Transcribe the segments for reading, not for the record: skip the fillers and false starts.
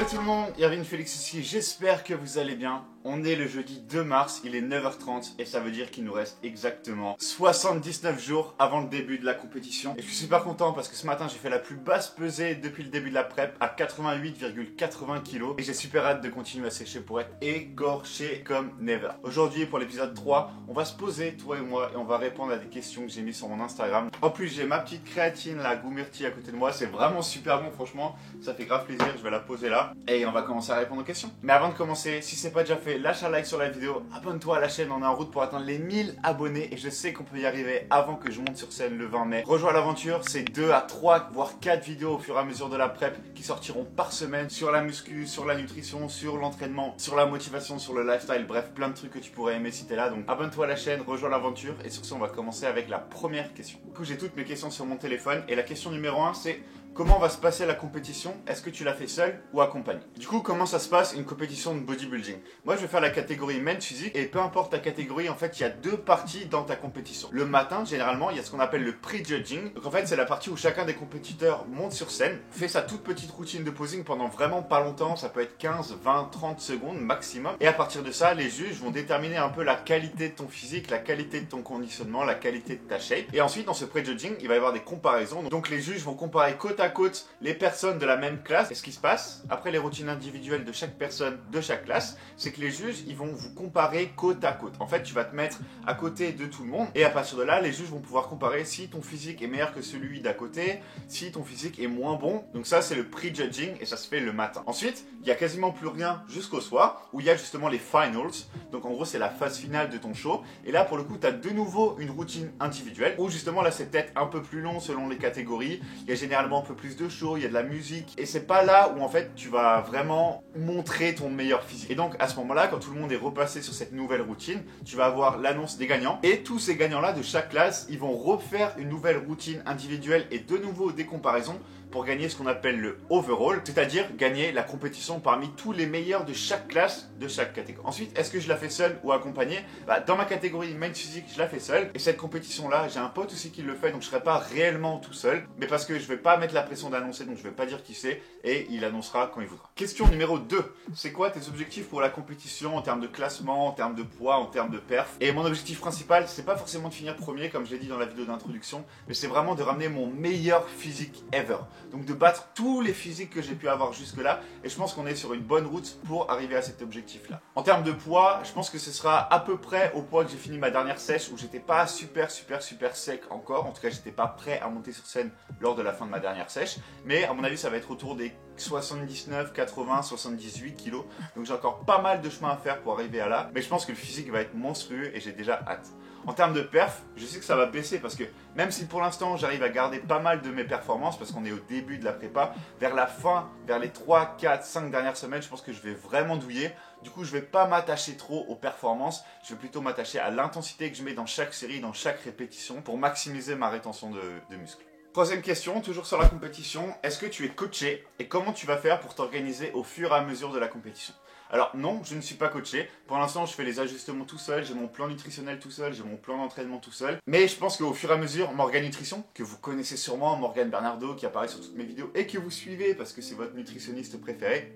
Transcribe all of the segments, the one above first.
tout le monde, Irvine Félix ici, j'espère que vous allez bien. On est le jeudi 2 mars, il est 9h30 et ça veut dire qu'il nous reste exactement 79 jours avant le début de la compétition. Et je suis super content parce que ce matin j'ai fait la plus basse pesée depuis le début de la prep à 88,80 kg. Et j'ai super hâte de continuer à sécher pour être écorché comme never. Aujourd'hui pour l'épisode 3, on va se poser toi et moi et on va répondre à des questions que j'ai mis sur mon Instagram. En plus j'ai ma petite créatine, la Goumirti à côté de moi, c'est vraiment super bon franchement, ça fait grave plaisir, je vais la poser là. Et on va commencer à répondre aux questions. Mais avant de commencer, si c'est pas déjà fait, lâche un like sur la vidéo, abonne-toi à la chaîne, on est en route pour atteindre les 1000 abonnés et je sais qu'on peut y arriver avant que je monte sur scène le 20 mai. Rejoins l'aventure, c'est 2 à 3 voire 4 vidéos au fur et à mesure de la prep qui sortiront par semaine sur la muscu, sur la nutrition, sur l'entraînement, sur la motivation, sur le lifestyle, bref plein de trucs que tu pourrais aimer si t'es là. Donc abonne-toi à la chaîne, rejoins l'aventure et sur ce on va commencer avec la première question. Du coup j'ai toutes mes questions sur mon téléphone et la question numéro 1 c'est: comment va se passer la compétition? Est-ce que tu l'as fait seul ou accompagné? Du coup, comment ça se passe une compétition de bodybuilding? Moi, je vais faire la catégorie men's physique et peu importe ta catégorie, en fait, il y a deux parties dans ta compétition. Le matin, généralement, il y a ce qu'on appelle le pre-judging. Donc en fait, c'est la partie où chacun des compétiteurs monte sur scène, fait sa toute petite routine de posing pendant vraiment pas longtemps, ça peut être 15, 20, 30 secondes maximum. Et à partir de ça, les juges vont déterminer un peu la qualité de ton physique, la qualité de ton conditionnement, la qualité de ta shape. Et ensuite, dans ce pre-judging, il va y avoir des comparaisons. Donc les juges vont comparer côte à côte les personnes de la même classe. Et ce qui se passe après les routines individuelles de chaque personne de chaque classe, c'est que les juges ils vont vous comparer côte à côte. En fait, tu vas te mettre à côté de tout le monde et à partir de là, les juges vont pouvoir comparer si ton physique est meilleur que celui d'à côté, si ton physique est moins bon. Donc ça, c'est le pre-judging et ça se fait le matin. Ensuite, il y a quasiment plus rien jusqu'au soir où il y a justement les finals. Donc en gros, c'est la phase finale de ton show. Et là, pour le coup, tu as de nouveau une routine individuelle où justement là, c'est peut-être un peu plus long selon les catégories. Il y a généralement un peu plus de show, il y a de la musique et c'est pas là où en fait tu vas vraiment montrer ton meilleur physique. Et donc à ce moment-là, quand tout le monde est repassé sur cette nouvelle routine, tu vas avoir l'annonce des gagnants et tous ces gagnants-là de chaque classe, ils vont refaire une nouvelle routine individuelle et de nouveau des comparaisons pour gagner ce qu'on appelle le overall, c'est-à-dire gagner la compétition parmi tous les meilleurs de chaque classe, de chaque catégorie. Ensuite, est-ce que je la fais seul ou accompagné? Dans ma catégorie main physique, je la fais seul. Et cette compétition-là, j'ai un pote aussi qui le fait, donc je serai pas réellement tout seul, mais parce que je vais pas mettre la pression d'annoncer, donc je vais pas dire qui c'est, et il annoncera quand il voudra. Question numéro 2. C'est quoi tes objectifs pour la compétition en termes de classement, en termes de poids, en termes de perf? Et mon objectif principal, c'est pas forcément de finir premier, comme je l'ai dit dans la vidéo d'introduction, mais c'est vraiment de ramener mon meilleur physique ever. Donc de battre tous les physiques que j'ai pu avoir jusque là et je pense qu'on est sur une bonne route pour arriver à cet objectif là. En termes de poids, je pense que ce sera à peu près au poids que j'ai fini ma dernière sèche où j'étais pas super sec encore, en tout cas j'étais pas prêt à monter sur scène lors de la fin de ma dernière sèche, mais à mon avis ça va être autour des 79, 80, 78 kilos, donc j'ai encore pas mal de chemin à faire pour arriver à là, mais je pense que le physique va être monstrueux et j'ai déjà hâte. En termes de perf, je sais que ça va baisser parce que même si pour l'instant j'arrive à garder pas mal de mes performances parce qu'on est au début de la prépa, vers la fin, vers les 3, 4, 5 dernières semaines, je pense que je vais vraiment douiller. Du coup, je vais pas m'attacher trop aux performances, je vais plutôt m'attacher à l'intensité que je mets dans chaque série, dans chaque répétition pour maximiser ma rétention de muscles. Troisième question, toujours sur la compétition, est-ce que tu es coaché et comment tu vas faire pour t'organiser au fur et à mesure de la compétition? Alors non, je ne suis pas coaché. Pour l'instant, je fais les ajustements tout seul, j'ai mon plan nutritionnel tout seul, j'ai mon plan d'entraînement tout seul. Mais je pense qu'au fur et à mesure, Morgane Nutrition, que vous connaissez sûrement, Morgane Bernardo, qui apparaît sur toutes mes vidéos et que vous suivez parce que c'est votre nutritionniste préféré,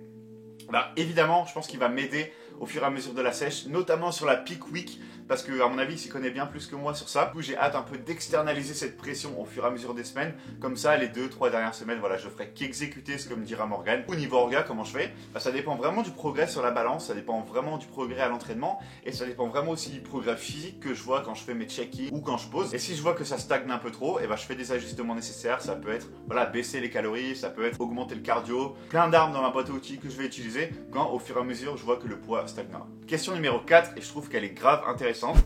évidemment, je pense qu'il va m'aider au fur et à mesure de la sèche, notamment sur la peak week, parce que à mon avis, il s'y connaît bien plus que moi sur ça. Du coup, j'ai hâte un peu d'externaliser cette pression au fur et à mesure des semaines. Comme ça, les 2-3 dernières semaines, voilà, je ferai qu'exécuter ce que me dira Morgane. Au niveau orga, comment je fais? Ça dépend vraiment du progrès sur la balance, ça dépend vraiment du progrès à l'entraînement, et ça dépend vraiment aussi du progrès physique que je vois quand je fais mes check-in ou quand je pose. Et si je vois que ça stagne un peu trop, je fais des ajustements nécessaires. Ça peut être, baisser les calories, ça peut être augmenter le cardio, plein d'armes dans ma boîte à outils que je vais utiliser quand au fur et à mesure je vois que le poids stagnera. Question numéro 4, et je trouve qu'elle est grave intéressante.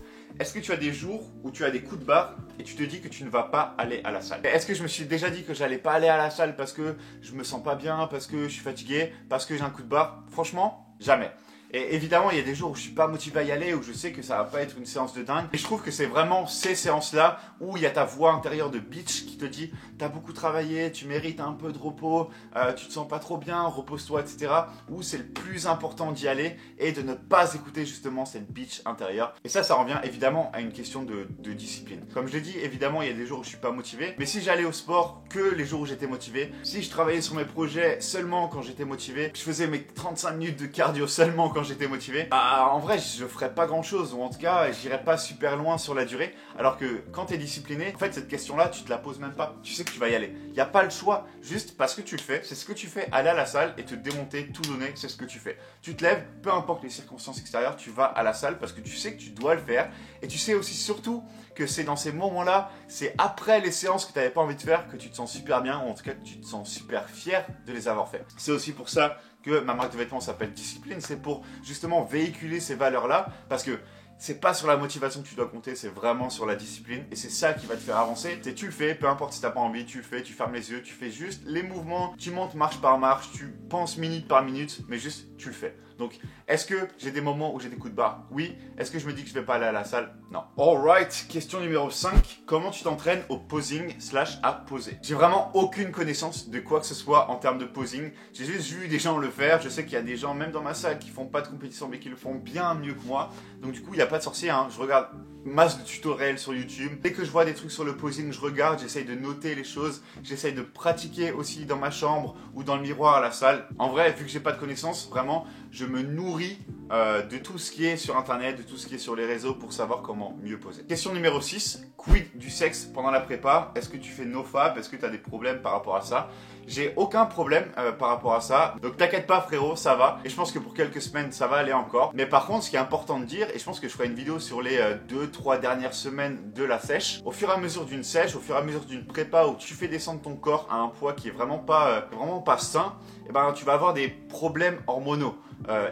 Est-ce que tu as des jours où tu as des coups de barre et tu te dis que tu ne vas pas aller à la salle? Est-ce que je me suis déjà dit que j'allais pas aller à la salle parce que je me sens pas bien, parce que je suis fatigué, parce que j'ai un coup de barre? Franchement, jamais. Et évidemment, il y a des jours où je suis pas motivé à y aller, où je sais que ça va pas être une séance de dingue. Et je trouve que c'est vraiment ces séances-là où il y a ta voix intérieure de bitch qui te dit t'as beaucoup travaillé, tu mérites un peu de repos, tu te sens pas trop bien, repose-toi, etc. Ou c'est le plus important d'y aller et de ne pas écouter justement cette bitch intérieure. Et ça revient évidemment à une question de discipline. Comme je l'ai dit, évidemment, il y a des jours où je suis pas motivé, mais si j'allais au sport que les jours où j'étais motivé, si je travaillais sur mes projets seulement quand j'étais motivé, je faisais mes 35 minutes de cardio seulement quand j'étais motivé, bah en vrai, je ferais pas grand chose, ou en tout cas, j'irais pas super loin sur la durée. Alors que quand t'es discipliné, en fait, cette question-là, tu te la poses même pas. Tu sais que tu vas y aller. Il n'y a pas le choix, juste parce que tu le fais. C'est ce que tu fais, aller à la salle et te démonter, tout donner, c'est ce que tu fais. Tu te lèves, peu importe les circonstances extérieures, tu vas à la salle parce que tu sais que tu dois le faire. Et tu sais aussi surtout que c'est dans ces moments-là, c'est après les séances que tu n'avais pas envie de faire que tu te sens super bien, ou en tout cas que tu te sens super fier de les avoir fait. C'est aussi pour ça que ma marque de vêtements s'appelle Discipline, c'est pour justement véhiculer ces valeurs-là, parce que c'est pas sur la motivation que tu dois compter, c'est vraiment sur la discipline, et c'est ça qui va te faire avancer. Tu le fais, peu importe si t'as pas envie, tu le fais, tu fermes les yeux, tu fais juste les mouvements, tu montes marche par marche, tu penses minute par minute, mais juste tu le fais. Donc, est-ce que j'ai des moments où j'ai des coups de barre? Oui. Est-ce que je me dis que je vais pas aller à la salle? Non. Alright, question numéro 5. Comment tu t'entraînes au posing / à poser? J'ai vraiment aucune connaissance de quoi que ce soit en termes de posing. J'ai juste vu des gens le faire. Je sais qu'il y a des gens, même dans ma salle, qui font pas de compétition, mais qui le font bien mieux que moi. Donc du coup, il n'y a pas de sorcier, hein. Je regarde masse de tutoriels sur YouTube. Dès que je vois des trucs sur le posing, je regarde, j'essaye de noter les choses. J'essaye de pratiquer aussi dans ma chambre ou dans le miroir à la salle. En vrai, vu que j'ai pas de connaissances, vraiment, je me nourris de tout ce qui est sur internet, de tout ce qui est sur les réseaux pour savoir comment mieux poser. Question numéro 6, quid du sexe pendant la prépa? Est-ce que tu fais nofap? Est-ce que tu as des problèmes par rapport à ça? J'ai aucun problème par rapport à ça, donc t'inquiète pas frérot, ça va. Et je pense que pour quelques semaines ça va aller encore. Mais par contre, ce qui est important de dire, et je pense que je ferai une vidéo sur les 2-3 dernières semaines de la sèche, au fur et à mesure d'une sèche, au fur et à mesure d'une prépa où tu fais descendre ton corps à un poids qui est vraiment pas sain, et ben tu vas avoir des problèmes hormonaux.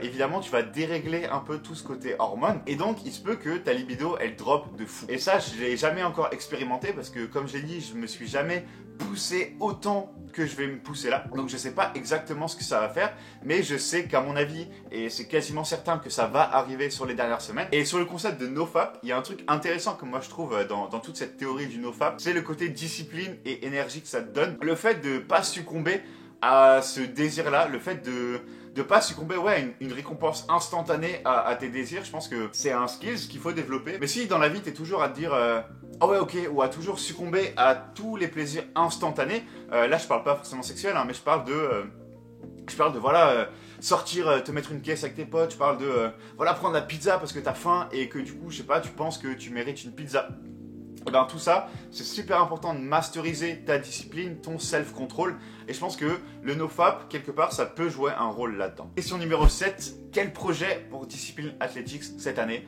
Évidemment, tu vas dérégler un peu tout ce côté hormones, et donc il se peut que ta libido elle drop de fou. Et ça, je l'ai jamais encore expérimenté parce que, comme je l'ai dit, je me suis jamais poussé autant que je vais me pousser là. Donc je sais pas exactement ce que ça va faire, mais je sais qu'à mon avis, et c'est quasiment certain que ça va arriver sur les dernières semaines. Et sur le concept de nofap, il y a un truc intéressant que moi je trouve dans toute cette théorie du nofap, c'est le côté discipline et énergie que ça te donne. Le fait de pas succomber à ce désir-là, le fait de pas succomber à une récompense instantanée à tes désirs, je pense que c'est un skill qu'il faut développer. Mais si dans la vie t'es toujours à te dire ah ouais ok, ou à toujours succomber à tous les plaisirs instantanés, là je parle pas forcément sexuel, hein, mais je parle de voilà, sortir, te mettre une caisse avec tes potes, je parle de voilà, prendre la pizza parce que t'as faim et que du coup je sais pas, tu penses que tu mérites une pizza. Et ben tout ça, c'est super important de masteriser ta discipline, ton self-control. Et je pense que le nofap, quelque part, ça peut jouer un rôle là-dedans. Question numéro 7. Quel projet pour Discipline Athletics cette année?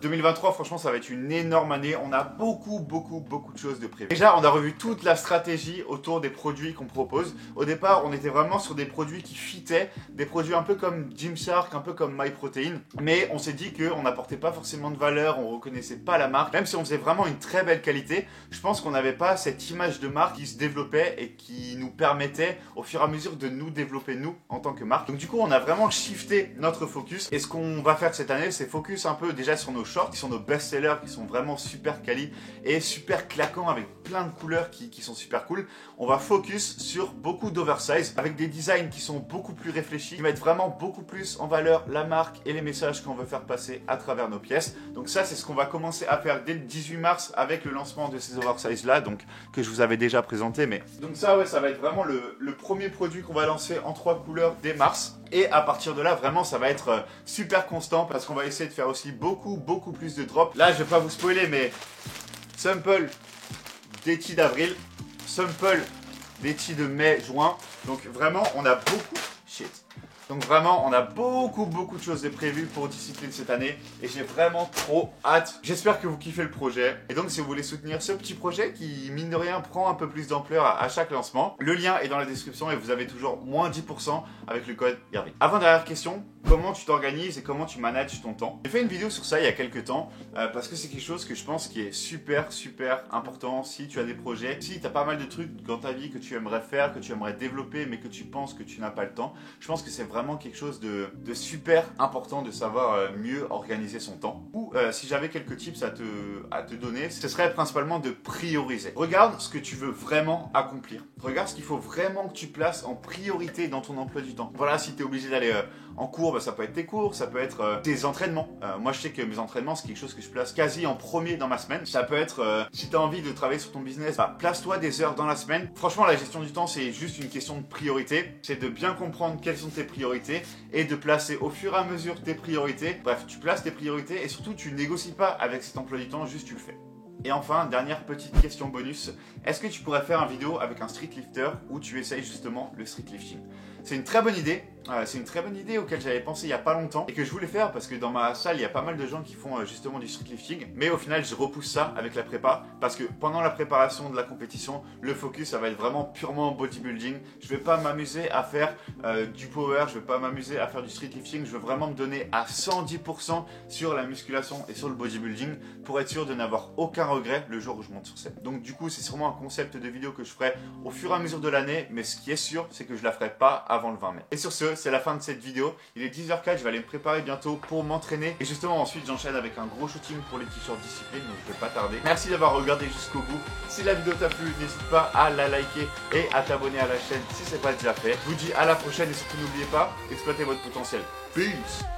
2023, franchement, ça va être une énorme année. On a beaucoup de choses de prévues. Déjà, on a revu toute la stratégie autour des produits qu'on propose. Au départ, on était vraiment sur des produits qui fitaient, des produits un peu comme Gymshark, un peu comme MyProtein. Mais on s'est dit qu'on n'apportait pas forcément de valeur, on reconnaissait pas la marque. Même si on faisait vraiment une très belle qualité, je pense qu'on n'avait pas cette image de marque qui se développait et qui nous permettait, au fur et à mesure, de nous développer, nous, en tant que marque. Donc du coup, on a vraiment shifté notre focus. Et ce qu'on va faire cette année, c'est focus un peu déjà sur nos shorts, qui sont nos best-sellers, qui sont vraiment super quali et super claquants avec plein de couleurs qui sont super cool. On va focus sur beaucoup d'oversize avec des designs qui sont beaucoup plus réfléchis, qui mettent vraiment beaucoup plus en valeur la marque et les messages qu'on veut faire passer à travers nos pièces. Donc ça, c'est ce qu'on va commencer à faire dès le 18 mars avec le lancement de ces oversize là, donc que je vous avais déjà présenté. Mais donc ça, ouais, ça va être vraiment le premier produit qu'on va lancer en 3 couleurs dès mars. Et à partir de là, vraiment, ça va être super constant parce qu'on va essayer de faire aussi beaucoup plus de drops. Là, je vais pas vous spoiler, mais sample d'été d'avril, sample d'été de mai, juin. Donc vraiment, on a beaucoup de choses de prévues pour Discipline cette année et j'ai vraiment trop hâte. J'espère que vous kiffez le projet. Et donc si vous voulez soutenir ce petit projet qui, mine de rien, prend un peu plus d'ampleur à chaque lancement, le lien est dans la description et vous avez toujours moins 10% avec le code Irving. Avant-dernière question, comment tu t'organises et comment tu manages ton temps. J'ai fait une vidéo sur ça il y a quelques temps parce que c'est quelque chose que je pense qui est super important si tu as des projets, si tu as pas mal de trucs dans ta vie que tu aimerais faire, que tu aimerais développer mais que tu penses que tu n'as pas le temps. Je pense que c'est vraiment quelque chose de super important de savoir mieux organiser son temps. Ou si j'avais quelques tips à te donner, ce serait principalement de prioriser. Regarde ce que tu veux vraiment accomplir. Regarde ce qu'il faut vraiment que tu places en priorité dans ton emploi du temps. Voilà, si tu es obligé d'aller en cours, ça peut être tes cours, ça peut être tes entraînements. Moi je sais que mes entraînements c'est quelque chose que je place quasi en premier dans ma semaine. Ça peut être si tu as envie de travailler sur ton business, place-toi des heures dans la semaine. Franchement la gestion du temps c'est juste une question de priorité. C'est de bien comprendre quelles sont tes priorités et de placer au fur et à mesure tes priorités. Bref, tu places tes priorités et surtout tu négocies pas avec cet emploi du temps, juste tu le fais. Et enfin, dernière petite question bonus, est-ce que tu pourrais faire une vidéo avec un street lifter où tu essayes justement le street lifting? C'est une très bonne idée, auquel j'avais pensé il y a pas longtemps et que je voulais faire parce que dans ma salle il y a pas mal de gens qui font justement du street lifting, mais au final je repousse ça avec la prépa parce que pendant la préparation de la compétition, le focus ça va être vraiment purement bodybuilding. Je vais pas m'amuser à faire du power, je vais pas m'amuser à faire du street lifting, je veux vraiment me donner à 110% sur la musculation et sur le bodybuilding pour être sûr de n'avoir aucun regret le jour où je monte sur scène. Donc du coup c'est sûrement un concept de vidéo que je ferai au fur et à mesure de l'année, mais ce qui est sûr c'est que je la ferai pas avant le 20 mai. Et sur ce, c'est la fin de cette vidéo. Il est 10h04, je vais aller me préparer bientôt pour m'entraîner. Et justement, ensuite, j'enchaîne avec un gros shooting pour les t-shirts discipline, donc je vais pas tarder. Merci d'avoir regardé jusqu'au bout. Si la vidéo t'a plu, n'hésite pas à la liker et à t'abonner à la chaîne si c'est pas déjà fait. Je vous dis à la prochaine et surtout n'oubliez pas, exploitez votre potentiel. Peace!